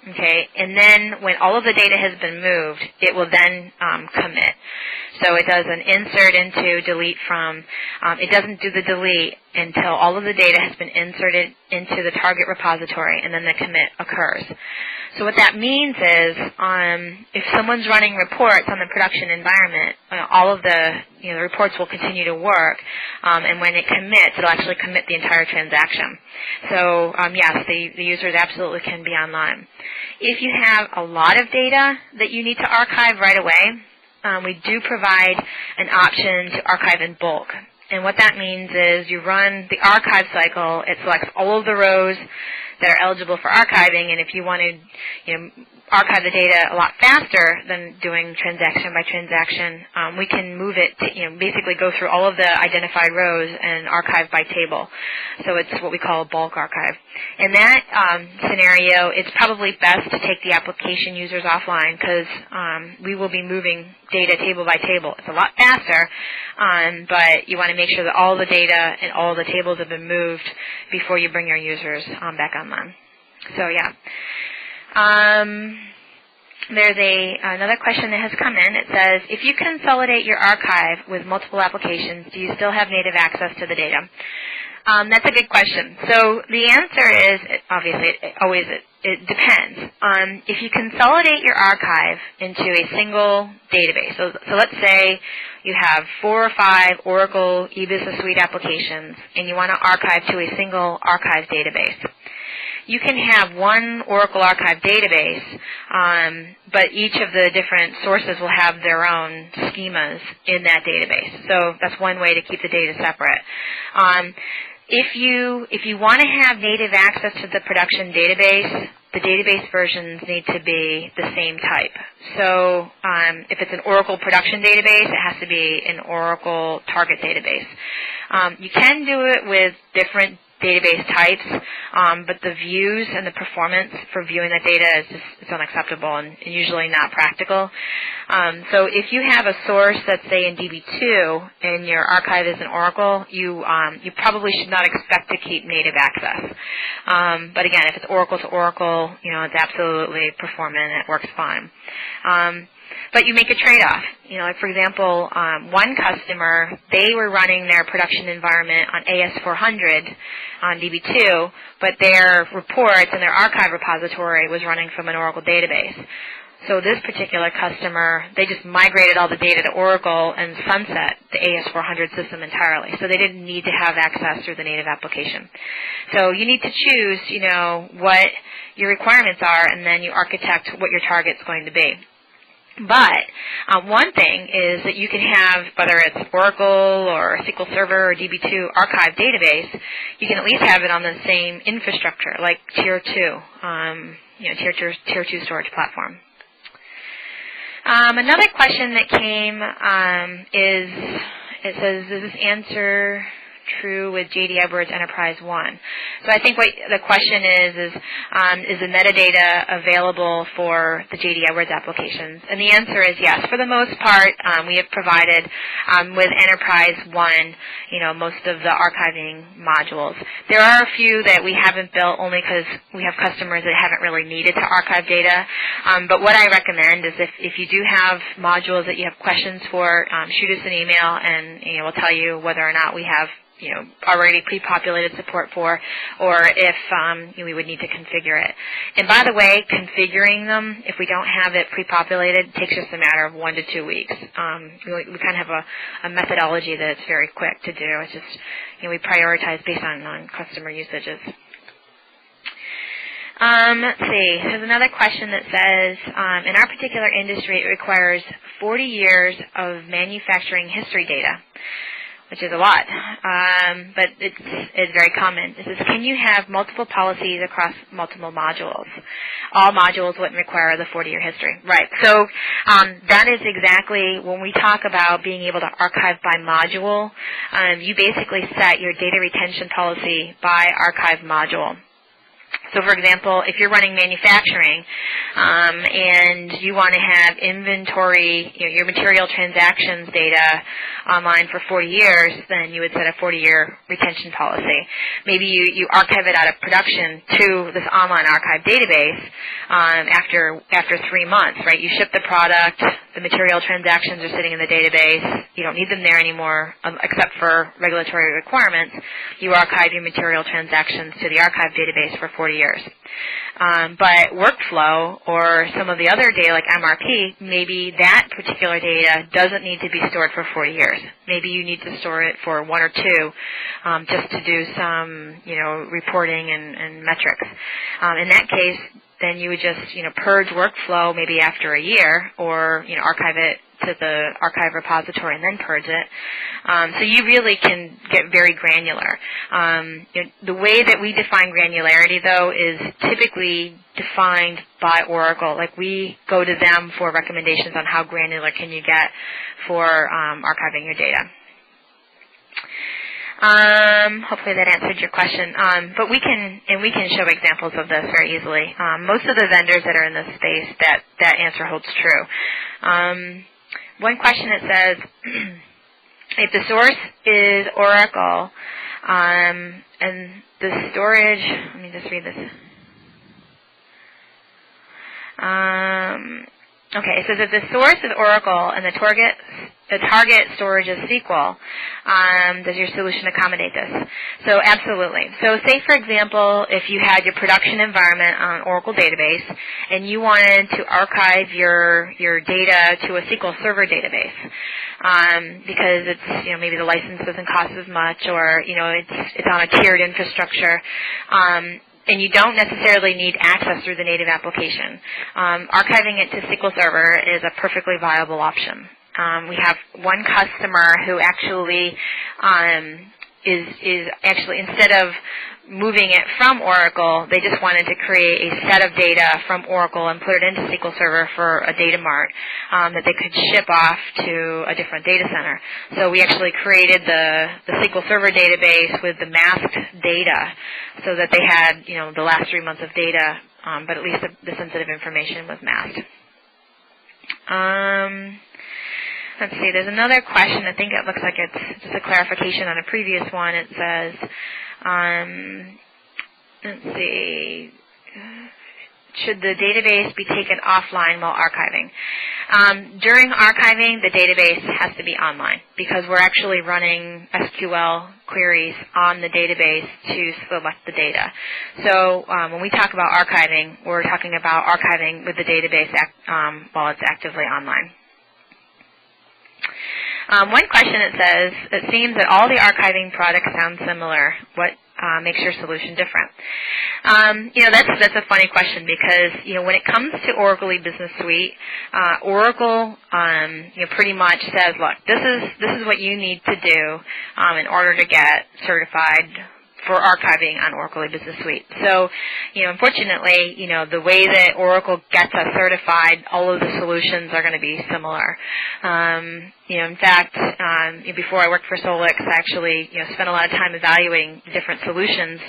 Speaker 1: Okay, and then when all of the data has been moved, it will then commit. So it does an insert into, delete from. It doesn't do the delete until all of the data has been inserted into the target repository, and then the commit occurs. So what that means is, if someone's running reports on the production environment, all of the reports will continue to work, and when it commits, it'll actually commit the entire transaction. So yes, the users absolutely can be online. If you have a lot of data that you need to archive right away, we do provide an option to archive in bulk. And what that means is you run the archive cycle. It selects all of the rows that are eligible for archiving, and if you want to archive the data a lot faster than doing transaction by transaction, we can move it to basically go through all of the identified rows and archive by table. So it's what we call a bulk archive. In that scenario, it's probably best to take the application users offline because we will be moving data table by table. It's a lot faster, but you want to make sure that all the data and all the tables have been moved before you bring your users back online. So yeah. There's another question that has come in. It says, if you consolidate your archive with multiple applications, do you still have native access to the data? That's a good question. So the answer is, obviously, it depends. If you consolidate your archive into a single database, so let's say you have 4 or 5 Oracle eBusiness Suite applications, and you want to archive to a single archive database. You can have one Oracle archive database, but each of the different sources will have their own schemas in that database. So that's one way to keep the data separate. If you want to have native access to the production database, the database versions need to be the same type. So if it's an Oracle production database, it has to be an Oracle target database. You can do it with different database types, but the views and the performance for viewing that data is it's unacceptable and usually not practical. So if you have a source that's, say, in DB2 and your archive is in Oracle, you probably should not expect to keep native access. But again, if it's Oracle to Oracle, it's absolutely performant and it works fine. But you make a trade-off. Like for example, one customer, they were running their production environment on AS400 on DB2, but their reports and their archive repository was running from an Oracle database. So this particular customer, they just migrated all the data to Oracle and sunset the AS400 system entirely. So they didn't need to have access through the native application. So you need to choose, what your requirements are, and then you architect what your target's going to be. But one thing is that you can have, whether it's Oracle or SQL Server or DB2 archive database, you can at least have it on the same infrastructure, like Tier 2, Tier 2 storage platform. Another question that came is, it says, does this answer true with JD Edwards Enterprise 1? So I think what the question is the metadata available for the JD Edwards applications? And the answer is yes. For the most part, we have provided with Enterprise 1, most of the archiving modules. There are a few that we haven't built only because we have customers that haven't really needed to archive data. But what I recommend is if you do have modules that you have questions for, shoot us an email and we'll tell you whether or not we have already pre-populated support for, or if we would need to configure it. And by the way, configuring them, if we don't have it pre-populated, takes just a matter of 1 to 2 weeks. We kind of have a methodology that's very quick to do. It's just, we prioritize based on customer usages. Let's see. There's another question that says, in our particular industry, it requires 40 years of manufacturing history data, which is a lot, but it's very common. It says, can you have multiple policies across multiple modules? All modules wouldn't require the 40-year history. Right. So that is exactly when we talk about being able to archive by module, you basically set your data retention policy by archive module. So, for example, if you're running manufacturing and you want to have inventory, your material transactions data online for 40 years, then you would set a 40-year retention policy. Maybe you archive it out of production to this online archive database after 3 months, right? You ship the product, the material transactions are sitting in the database, you don't need them there anymore except for regulatory requirements. You archive your material transactions to the archive database for 40 years. But workflow or some of the other data like MRP, maybe that particular data doesn't need to be stored for 40 years. Maybe you need to store it for 1 or 2 just to do some, reporting and metrics. In that case, then you would just, purge workflow maybe after a year or, archive it to the archive repository and then purge it. So you really can get very granular. The way that we define granularity, though, is typically defined by Oracle. Like we go to them for recommendations on how granular can you get for archiving your data. Hopefully that answered your question. But we can show examples of this very easily. Most of the vendors that are in this space, that answer holds true. One question that says, if the source is Oracle, and the storage, let me just read this. Okay, it says if the source is Oracle and the target storage is SQL, does your solution accommodate this? So absolutely. So say, for example, if you had your production environment on Oracle database and you wanted to archive your data to a SQL Server database because it's, maybe the license doesn't cost as much or, it's on a tiered infrastructure, and you don't necessarily need access through the native application. Archiving it to SQL Server is a perfectly viable option. We have one customer who actually is actually, instead of moving it from Oracle, they just wanted to create a set of data from Oracle and put it into SQL Server for a data mart that they could ship off to a different data center. So we actually created the SQL Server database with the masked data so that they had, the last 3 months of data, but at least the sensitive information was masked. Let's see, there's another question. I think it looks like it's just a clarification on a previous one. It says, let's see, should the database be taken offline while archiving? During archiving, the database has to be online because we're actually running SQL queries on the database to select the data. So when we talk about archiving, we're talking about archiving with the database while it's actively online. One question it says, it seems that all the archiving products sound similar. What makes your solution different? That's a funny question because, when it comes to Oracle E-Business Suite, Oracle, pretty much says, look, this is what you need to do in order to get certified for archiving on Oracle E-Business Suite. So, unfortunately, the way that Oracle gets us certified, all of the solutions are going to be similar. In fact, before I worked for Solix, I actually, spent a lot of time evaluating the different solutions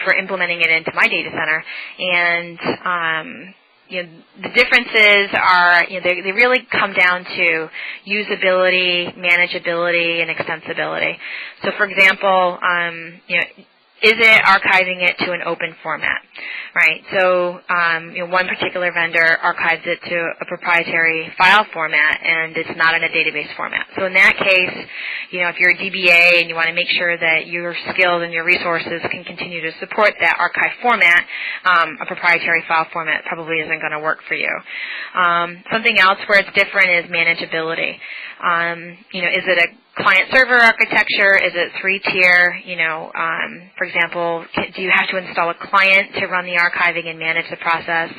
Speaker 1: for implementing it into my data center. And the differences are, they really come down to usability, manageability, and extensibility. So, for example, is it archiving it to an open format, right? So, one particular vendor archives it to a proprietary file format, and it's not in a database format. So, in that case, if you're a DBA and you want to make sure that your skills and your resources can continue to support that archive format, a proprietary file format probably isn't going to work for you. Something else where it's different is manageability. Is it a client-server architecture? Is it three-tier? For example, do you have to install a client to run the archiving and manage the process?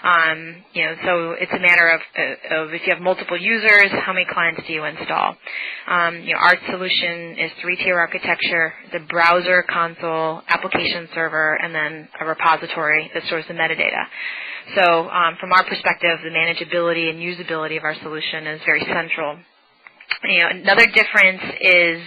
Speaker 1: So it's a matter of if you have multiple users, how many clients do you install? Our solution is three-tier architecture, the browser, console, application server, and then a repository that stores the metadata. So from our perspective, the manageability and usability of our solution is very central. Another difference is,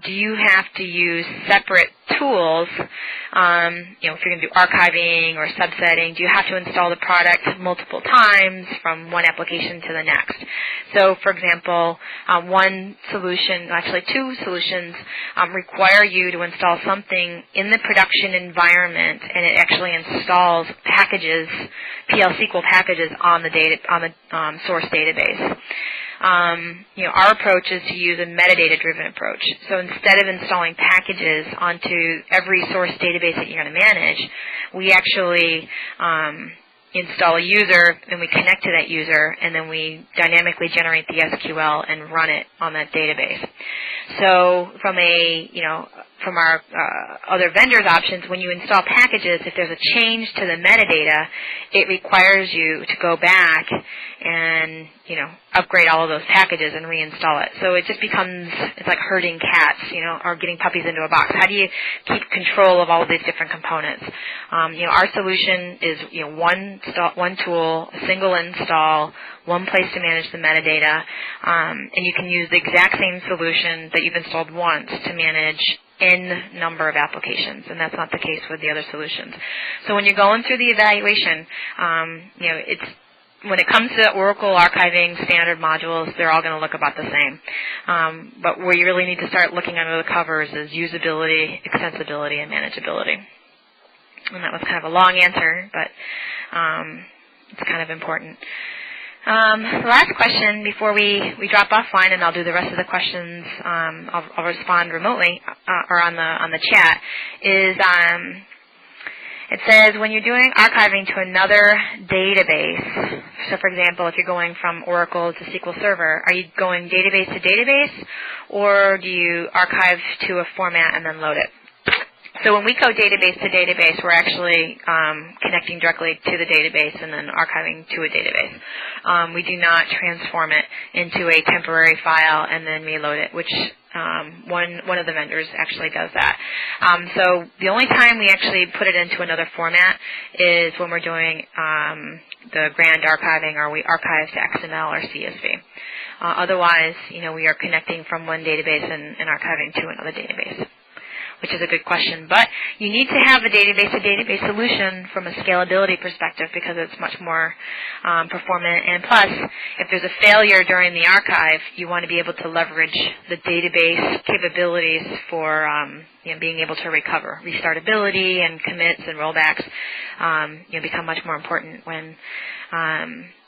Speaker 1: do you have to use separate tools? If you're going to do archiving or subsetting, do you have to install the product multiple times from one application to the next? So, for example, one solution, actually two solutions, require you to install something in the production environment, and it actually installs packages, PL SQL packages on the source database. Our approach is to use a metadata-driven approach. So instead of installing packages onto every source database that you're going to manage, we actually install a user, and we connect to that user, and then we dynamically generate the SQL and run it on that database. So from our other vendors' options, when you install packages, if there's a change to the metadata, it requires you to go back and, upgrade all of those packages and reinstall it. So it just becomes, it's like herding cats, or getting puppies into a box. How do you keep control of all of these different components? Our solution is, one tool, a single install, one place to manage the metadata, and you can use the exact same solution that you've installed once to manage N number of applications, and that's not the case with the other solutions. So when you're going through the evaluation, when it comes to Oracle archiving standard modules, they're all going to look about the same. But where you really need to start looking under the covers is usability, extensibility, and manageability. And that was kind of a long answer, but it's kind of important. The last question before we drop offline, and I'll do the rest of the questions. I'll respond remotely or on the chat. Is it says when you're doing archiving to another database. So, for example, if you're going from Oracle to SQL Server, are you going database to database, or do you archive to a format and then load it? So when we go database to database, we're actually connecting directly to the database and then archiving to a database. We do not transform it into a temporary file and then reload it, which one of the vendors actually does that. So the only time we actually put it into another format is when we're doing the grand archiving, or we archive to XML or CSV. Otherwise, we are connecting from one database and archiving to another database. which is a good question. But you need to have a database-to-database solution from a scalability perspective because it's much more performant. And plus, if there's a failure during the archive, you want to be able to leverage the database capabilities for being able to recover. Restartability and commits and rollbacks become much more important when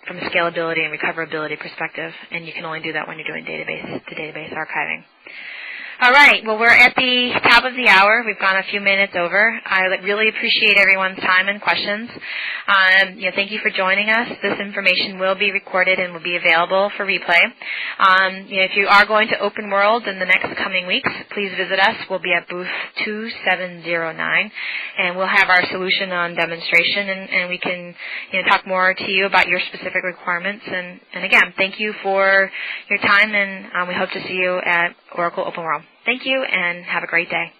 Speaker 1: from a scalability and recoverability perspective, and you can only do that when you're doing database-to-database archiving. All right. Well, we're at the top of the hour. We've gone a few minutes over. I really appreciate everyone's time and questions. Thank you for joining us. This information will be recorded and will be available for replay. If you are going to Open World in the next coming weeks, please visit us. We'll be at booth 2709, and we'll have our solution on demonstration, and we can talk more to you about your specific requirements. And again, thank you for your time, and we hope to see you at Oracle Open World. Thank you, and have a great day.